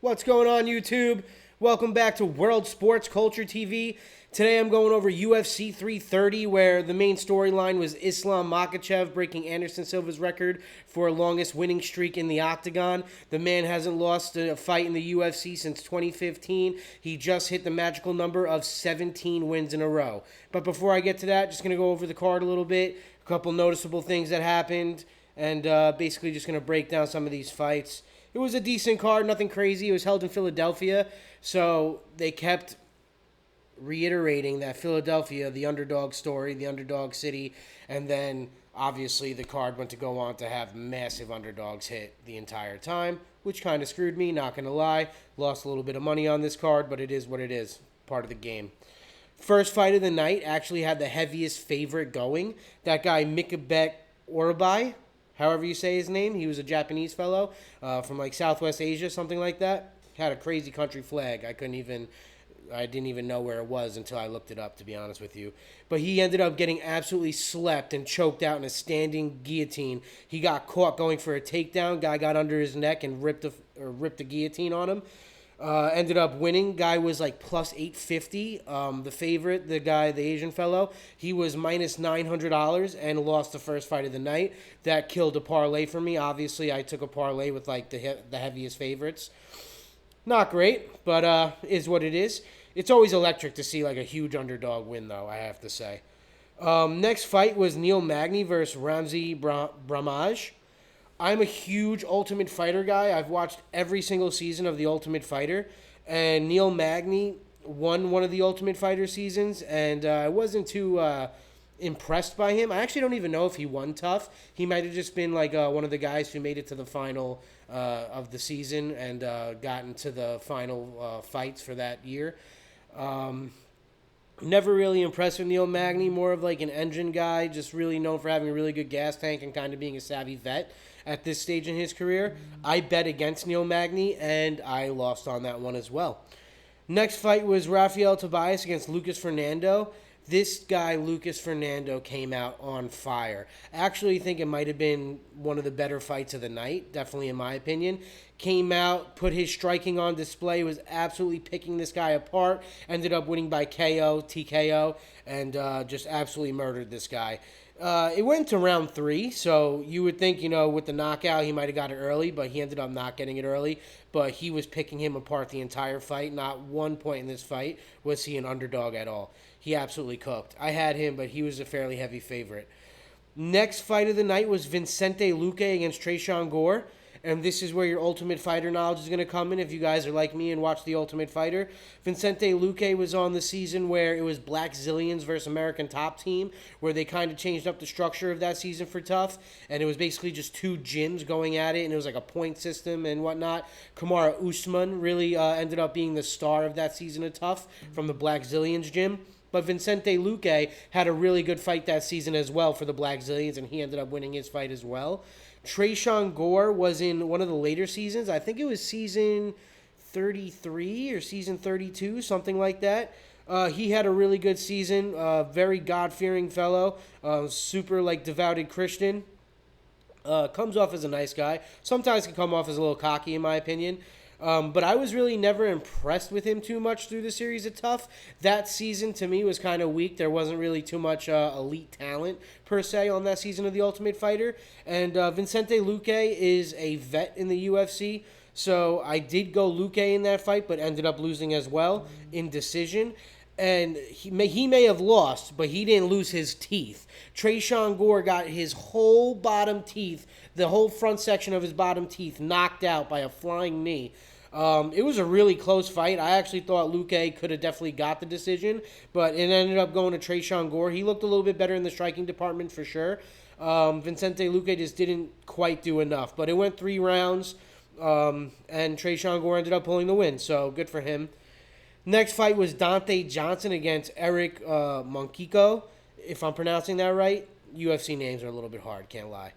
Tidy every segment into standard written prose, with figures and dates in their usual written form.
What's going on, YouTube? Welcome back to World Sports Culture TV. Today I'm going over UFC 330, where the main storyline was Islam Makhachev breaking Anderson Silva's record for longest winning streak in the octagon. The man hasn't lost a fight in the UFC since 2015. He just hit the magical number of 17 wins in a row. But before I get to that, just going to go over the card a little bit, a couple noticeable things that happened, and basically just going to break down some of these fights. It was a decent card, nothing crazy. It was held in Philadelphia, so they kept reiterating that Philadelphia, the underdog story, the underdog city, and then obviously the card went to go on to have massive underdogs hit the entire time, which kind of screwed me, not going to lie. Lost a little bit of money on this card, but it is what it is, part of the game. First fight of the night actually had the heaviest favorite going. That guy, Mikabek Orabai, however you say his name. He was a Japanese fellow from like Southwest Asia, something like that. Had a crazy country flag. I didn't even know where it was until I looked it up, to be honest with you. But he ended up getting absolutely slept and choked out in a standing guillotine. He got caught going for a takedown. Guy got under his neck and ripped the guillotine on him. Ended up winning. Guy was like plus 850. The favorite, the guy, the Asian fellow, he was minus $900 and lost the first fight of the night. That killed a parlay for me. Obviously, I took a parlay with like the heaviest favorites. Not great, but is what it is. It's always electric to see like a huge underdog win, though, I have to say. Next fight was Neil Magny versus Ramzi Bramaj. I'm a huge Ultimate Fighter guy. I've watched every single season of The Ultimate Fighter, and Neil Magny won one of the Ultimate Fighter seasons, and I wasn't too impressed by him. I actually don't even know if he won tough. He might have just been like one of the guys who made it to the final of the season and gotten to the final fights for that year. Never really impressed with Neil Magny, more of like an engine guy, just really known for having a really good gas tank and kind of being a savvy vet at this stage in his career. I bet against Neil Magny, and I lost on that one as well. Next fight was Rafael Tobias against Lucas Fernando. This guy, Lucas Fernando, came out on fire. I actually think it might have been one of the better fights of the night, definitely in my opinion. Came out, put his striking on display, was absolutely picking this guy apart, ended up winning by KO, TKO, and just absolutely murdered this guy. It went to round 3, so you would think, with the knockout, he might have got it early, but he ended up not getting it early. But he was picking him apart the entire fight. Not one point in this fight was he an underdog at all. He absolutely cooked. I had him, but he was a fairly heavy favorite. Next fight of the night was Vicente Luque against Tresean Gore. And this is where your Ultimate Fighter knowledge is going to come in if you guys are like me and watch The Ultimate Fighter. Vicente Luque was on the season where it was Black Zillions versus American Top Team, where they kind of changed up the structure of that season for Tough. And it was basically just two gyms going at it, and it was like a point system and whatnot. Kamaru Usman really ended up being the star of that season of Tough from the Black Zillions gym. But Vicente Luque had a really good fight that season as well for the Black Zillions, and he ended up winning his fight as well. Tresean Gore was in one of the later seasons. I think it was season 33 or season 32, something like that. He had a really good season. Very God-fearing fellow. Super, devoted Christian. Comes off as a nice guy. Sometimes can come off as a little cocky, in my opinion. But I was really never impressed with him too much through the series of Tough. That season, to me, was kind of weak. There wasn't really too much elite talent, per se, on that season of The Ultimate Fighter. And Vicente Luque is a vet in the UFC. So I did go Luque in that fight, but ended up losing as well in decision. And he may have lost, but he didn't lose his teeth. Tresean Gore got his whole bottom teeth, the whole front section of his bottom teeth, knocked out by a flying knee. It was a really close fight. I actually thought Luque could have definitely got the decision, but it ended up going to Tresean Gore. He looked a little bit better in the striking department for sure. Vicente Luque just didn't quite do enough, but it went 3 rounds, and Tresean Gore ended up pulling the win, so good for him. Next fight was Dante Johnson against Eric Monkiko, if I'm pronouncing that right. UFC names are a little bit hard, can't lie.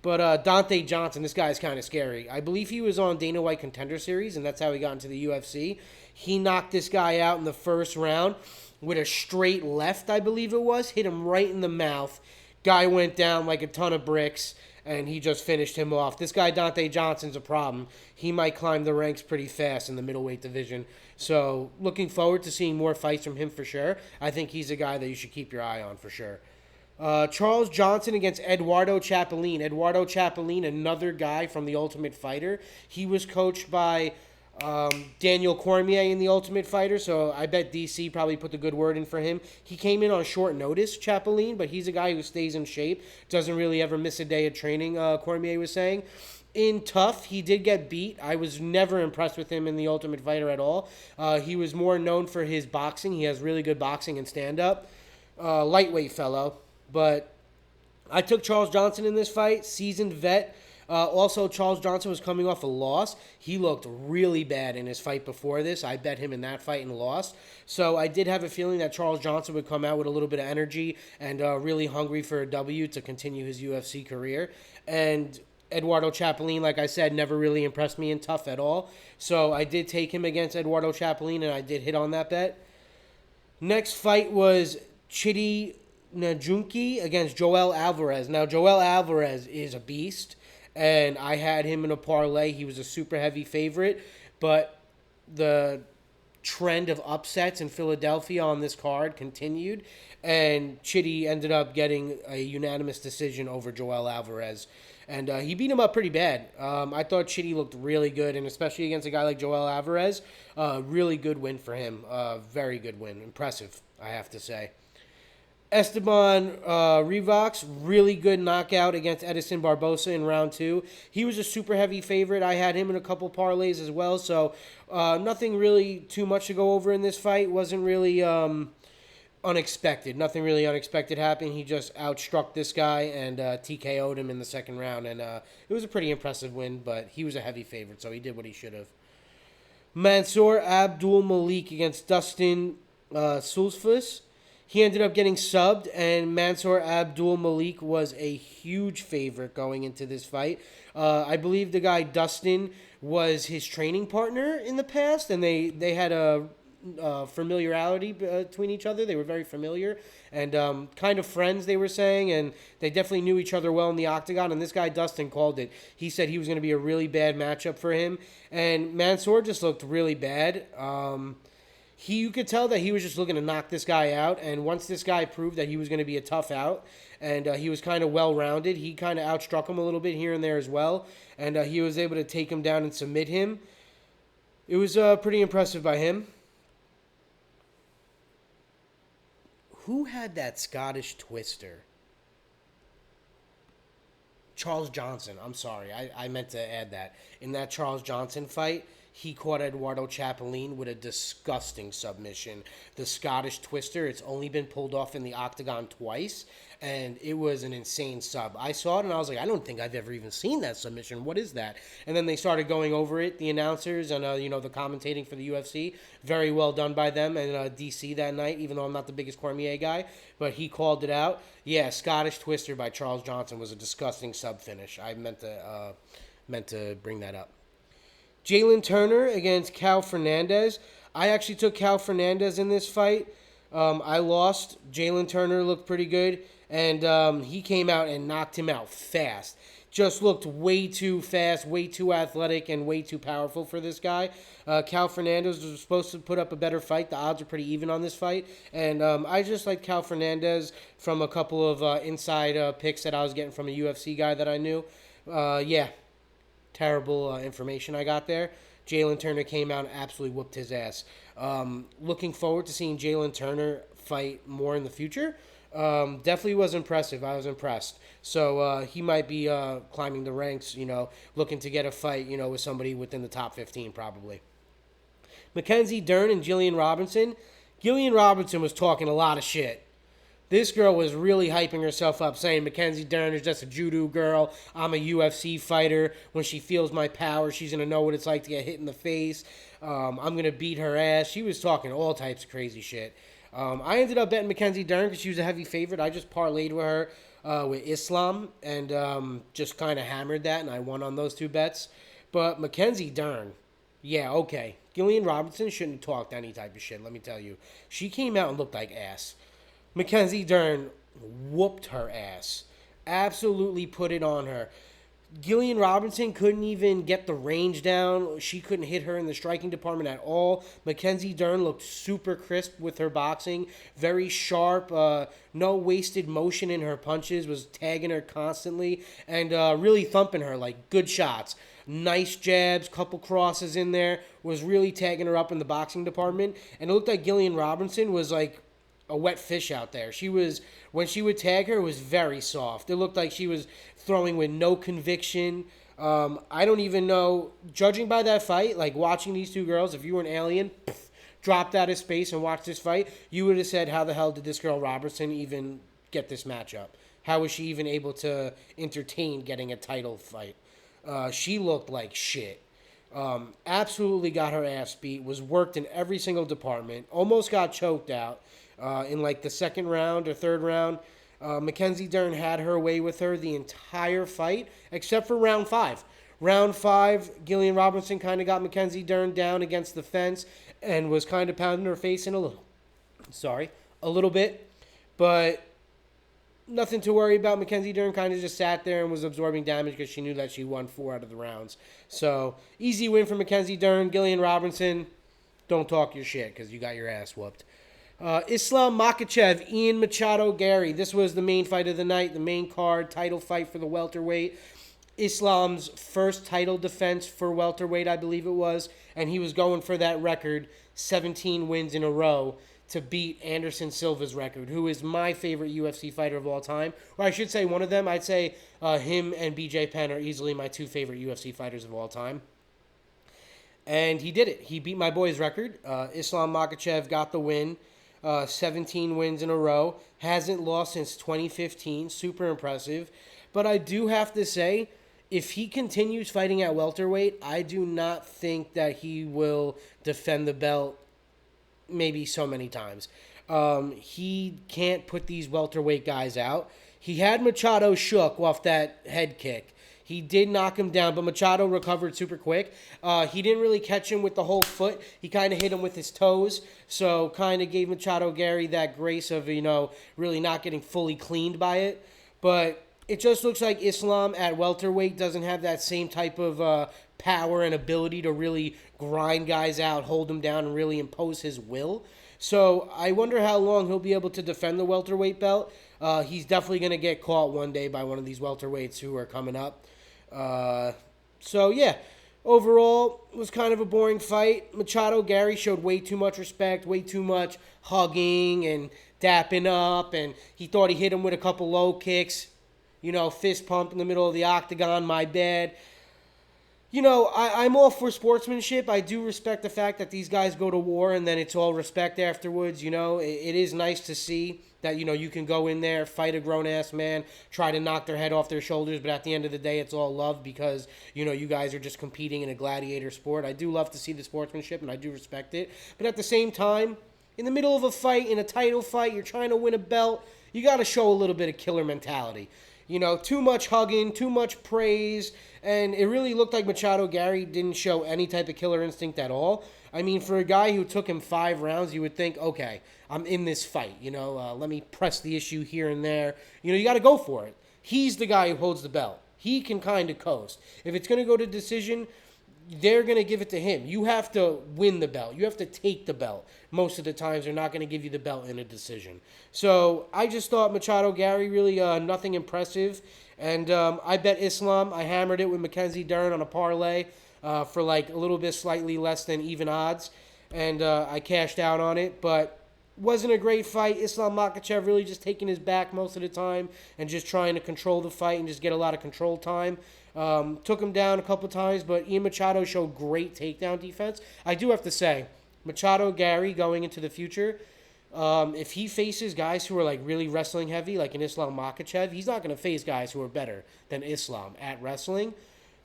But Dante Johnson, this guy is kind of scary. I believe he was on Dana White Contender Series, and that's how he got into the UFC. He knocked this guy out in the first round with a straight left, I believe it was. Hit him right in the mouth. Guy went down like a ton of bricks. and he just finished him off. This guy, Dante Johnson's a problem. He might climb the ranks pretty fast in the middleweight division. So looking forward to seeing more fights from him for sure. I think he's a guy that you should keep your eye on for sure. Charles Johnson against Eduardo Chapelin. Eduardo Chapelin, another guy from The Ultimate Fighter. He was coached by Daniel Cormier in The Ultimate Fighter, so I bet DC probably put the good word in for him. He came in on short notice, Chapelin, but he's a guy who stays in shape, doesn't really ever miss a day of training, Cormier was saying. In tough, he did get beat. I was never impressed with him in The Ultimate Fighter at all. He was more known for his boxing. He has really good boxing and stand-up. Lightweight fellow. But I took Charles Johnson in this fight, seasoned vet. Also, Charles Johnson was coming off a loss. He looked really bad in his fight before this. I bet him in that fight and lost. So I did have a feeling that Charles Johnson would come out with a little bit of energy and really hungry for a W to continue his UFC career. And Eduardo Chapelin, like I said, never really impressed me in tough at all. So I did take him against Eduardo Chapelin, and I did hit on that bet. Next fight was Chidi Najunki against Joel Alvarez. Now, Joel Alvarez is a beast, and I had him in a parlay. He was a super heavy favorite, but the trend of upsets in Philadelphia on this card continued, and Chidi ended up getting a unanimous decision over Joel Alvarez. And he beat him up pretty bad. I thought Chidi looked really good, and especially against a guy like Joel Alvarez, really good win for him. Very good win. Impressive, I have to say. Esteban Rivax, really good knockout against Edison Barbosa in round 2. He was a super heavy favorite. I had him in a couple parlays as well, so nothing really too much to go over in this fight. Wasn't really unexpected. Nothing really unexpected happened. He just outstruck this guy and TKO'd him in the second round, and it was a pretty impressive win, but he was a heavy favorite, so he did what he should have. Mansour Abdul Malik against Dustin Sulfus. He ended up getting subbed, and Mansour Abdul Malik was a huge favorite going into this fight. I believe the guy Dustin was his training partner in the past, and they had a familiarity between each other. They were very familiar and kind of friends, they were saying, and they definitely knew each other well in the octagon, and this guy Dustin called it. He said he was going to be a really bad matchup for him, and Mansour just looked really bad. You could tell that he was just looking to knock this guy out, and once this guy proved that he was going to be a tough out, and he was kind of well-rounded, he kind of outstruck him a little bit here and there as well, and he was able to take him down and submit him. It was pretty impressive by him. Who had that Scottish twister? Charles Johnson. I'm sorry. I meant to add that. In that Charles Johnson fight, he caught Eduardo Chapelin with a disgusting submission. The Scottish twister, it's only been pulled off in the octagon twice, and it was an insane sub. I saw it, and I was like, I don't think I've ever even seen that submission. What is that? And then they started going over it, the announcers and, the commentating for the UFC. Very well done by them and DC that night, even though I'm not the biggest Cormier guy, but he called it out. Yeah, Scottish twister by Charles Johnson was a disgusting sub finish. I meant to bring that up. Jalen Turner against Cal Fernandez. I actually took Cal Fernandez in this fight. I lost. Jalen Turner looked pretty good, and he came out and knocked him out fast. Just looked way too fast, way too athletic, and way too powerful for this guy. Cal Fernandez was supposed to put up a better fight. The odds are pretty even on this fight. And I just like Cal Fernandez from a couple of inside picks that I was getting from a UFC guy that I knew. Terrible information I got there. Jalen Turner came out and absolutely whooped his ass. Looking forward to seeing Jalen Turner fight more in the future. Definitely was impressive. I was impressed. So he might be climbing the ranks, looking to get a fight, with somebody within the top 15 probably. Mackenzie Dern and Jillian Robinson. Jillian Robinson was talking a lot of shit. This girl was really hyping herself up, saying Mackenzie Dern is just a judo girl. I'm a UFC fighter. When she feels my power, she's going to know what it's like to get hit in the face. I'm going to beat her ass. She was talking all types of crazy shit. I ended up betting Mackenzie Dern because she was a heavy favorite. I just parlayed with her with Islam and just kind of hammered that, and I won on those two bets. But Mackenzie Dern, yeah, okay. Jillian Robinson shouldn't have talked any type of shit, let me tell you. She came out and looked like ass. Mackenzie Dern whooped her ass. absolutely put it on her. Gillian Robinson couldn't even get the range down. She couldn't hit her in the striking department at all. Mackenzie Dern looked super crisp with her boxing, very sharp, no wasted motion in her punches, was tagging her constantly, and really thumping her, like good shots. Nice jabs, couple crosses in there, was really tagging her up in the boxing department. And it looked like Gillian Robinson was like a wet fish out there. She was, when she would tag her, it was very soft. It looked like she was throwing with no conviction. I don't even know, judging by that fight, like watching these two girls, if you were an alien, dropped out of space and watched this fight, you would have said, how the hell did this girl Robertson even get this matchup? How was she even able to entertain getting a title fight? She looked like shit. Absolutely got her ass beat, was worked in every single department, almost got choked out in like the second round or third round. Mackenzie Dern had her way with her the entire fight, except for round 5. Round 5, Gillian Robinson kind of got Mackenzie Dern down against the fence and was kind of pounding her face in a little bit. But nothing to worry about. Mackenzie Dern kind of just sat there and was absorbing damage because she knew that she won 4 out of the rounds. So, easy win for Mackenzie Dern. Gillian Robinson, don't talk your shit because you got your ass whooped. Islam Makhachev, Ian Machado Gary. This was the main fight of the night, the main card, title fight for the welterweight. Islam's first title defense for welterweight, I believe it was, and he was going for that record, 17 wins in a row, to beat Anderson Silva's record, who is my favorite UFC fighter of all time. Or I should say one of them. I'd say him and BJ Penn are easily my 2 favorite UFC fighters of all time. And he did it. He beat my boy's record. Islam Makhachev got the win. 17 wins in a row. Hasn't lost since 2015. Super impressive. But I do have to say, if he continues fighting at welterweight, I do not think that he will defend the belt maybe so many times. He can't put these welterweight guys out. He had Machado shook off that head kick. He did knock him down, but Machado recovered super quick. He didn't really catch him with the whole foot. He kind of hit him with his toes, so kind of gave Machado Gary that grace of, really not getting fully cleaned by it. But it just looks like Islam at welterweight doesn't have that same type of power and ability to really grind guys out, hold them down, and really impose his will. So I wonder how long he'll be able to defend the welterweight belt. He's definitely going to get caught one day by one of these welterweights who are coming up. Overall, it was kind of a boring fight. Machado Gary showed way too much respect, way too much hugging and dapping up, and he thought he hit him with a couple low kicks. Fist pump in the middle of the octagon, my bad. I'm all for sportsmanship. I do respect the fact that these guys go to war and then it's all respect afterwards. It is nice to see that, you can go in there, fight a grown-ass man, try to knock their head off their shoulders, but at the end of the day, it's all love because, you guys are just competing in a gladiator sport. I do love to see the sportsmanship, and I do respect it. But at the same time, in the middle of a fight, in a title fight, you're trying to win a belt, you got to show a little bit of killer mentality. Too much hugging, too much praise, and it really looked like Machado Gary didn't show any type of killer instinct at all. I mean, for a guy who took him 5 rounds, you would think, okay, I'm in this fight, let me press the issue here and there. You got to go for it. He's the guy who holds the belt. He can kind of coast. If it's going to go to decision, they're going to give it to him. You have to win the belt. You have to take the belt. Most of the times, they're not going to give you the belt in a decision. So I just thought Machado Gary really nothing impressive. And I bet Islam. I hammered it with Mackenzie Dern on a parlay for like a little bit slightly less than even odds. And I cashed out on it. But wasn't a great fight. Islam Makhachev really just taking his back most of the time and just trying to control the fight and just get a lot of control time. Took him down a couple times, but Ian Machado showed great takedown defense. I do have to say, Machado Gary going into the future, if he faces guys who are like really wrestling heavy, like an Islam Makhachev, he's not going to face guys who are better than Islam at wrestling.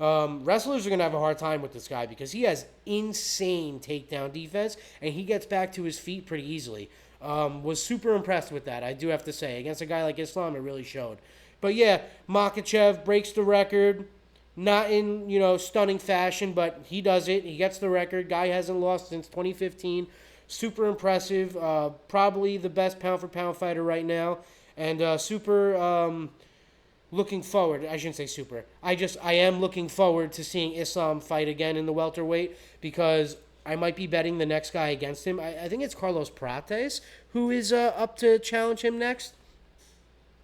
Wrestlers are going to have a hard time with this guy because he has insane takedown defense, and he gets back to his feet pretty easily. Was super impressed with that, I do have to say. Against a guy like Islam, it really showed. But yeah, Makhachev breaks the record. Not in, stunning fashion, but he does it. He gets the record. Guy hasn't lost since 2015. Super impressive. Probably the best pound-for-pound fighter right now. And super looking forward. I shouldn't say super. I am looking forward to seeing Islam fight again in the welterweight because I might be betting the next guy against him. I think it's Carlos Prates who is up to challenge him next,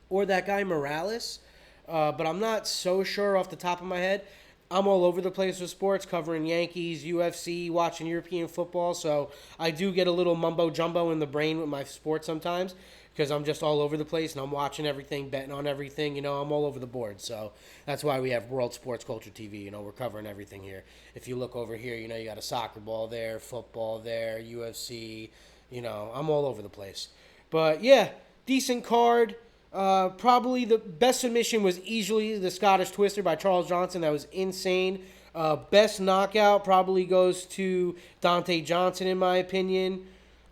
or that guy Morales. But I'm not so sure off the top of my head. I'm all over the place with sports, covering Yankees, UFC, watching European football. So I do get a little mumbo jumbo in the brain with my sports sometimes because I'm just all over the place and I'm watching everything, betting on everything. I'm all over the board. So that's why we have World Sports Culture TV. We're covering everything here. If you look over here, you got a soccer ball there, football there, UFC. I'm all over the place. But yeah, decent card. Probably the best submission was easily the Scottish Twister by Charles Johnson. That was insane. Best knockout probably goes to Dante Johnson, in my opinion.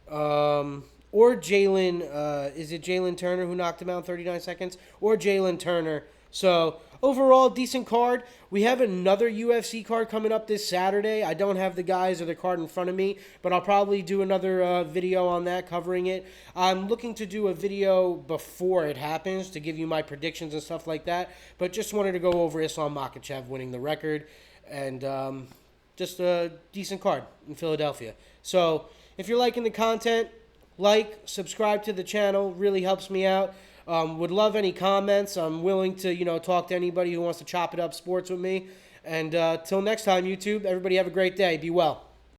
Or Jalen, is it Jalen Turner who knocked him out in 39 seconds? Or Jalen Turner. So, overall, decent card. We have another UFC card coming up this Saturday. I don't have the guys or the card in front of me, but I'll probably do another video on that covering it. I'm looking to do a video before it happens to give you my predictions and stuff like that, but just wanted to go over Islam Makhachev winning the record and just a decent card in Philadelphia. So, if you're liking the content, subscribe to the channel, really helps me out. Would love any comments. I'm willing to, talk to anybody who wants to chop it up sports with me. And till next time, YouTube, everybody have a great day. Be well.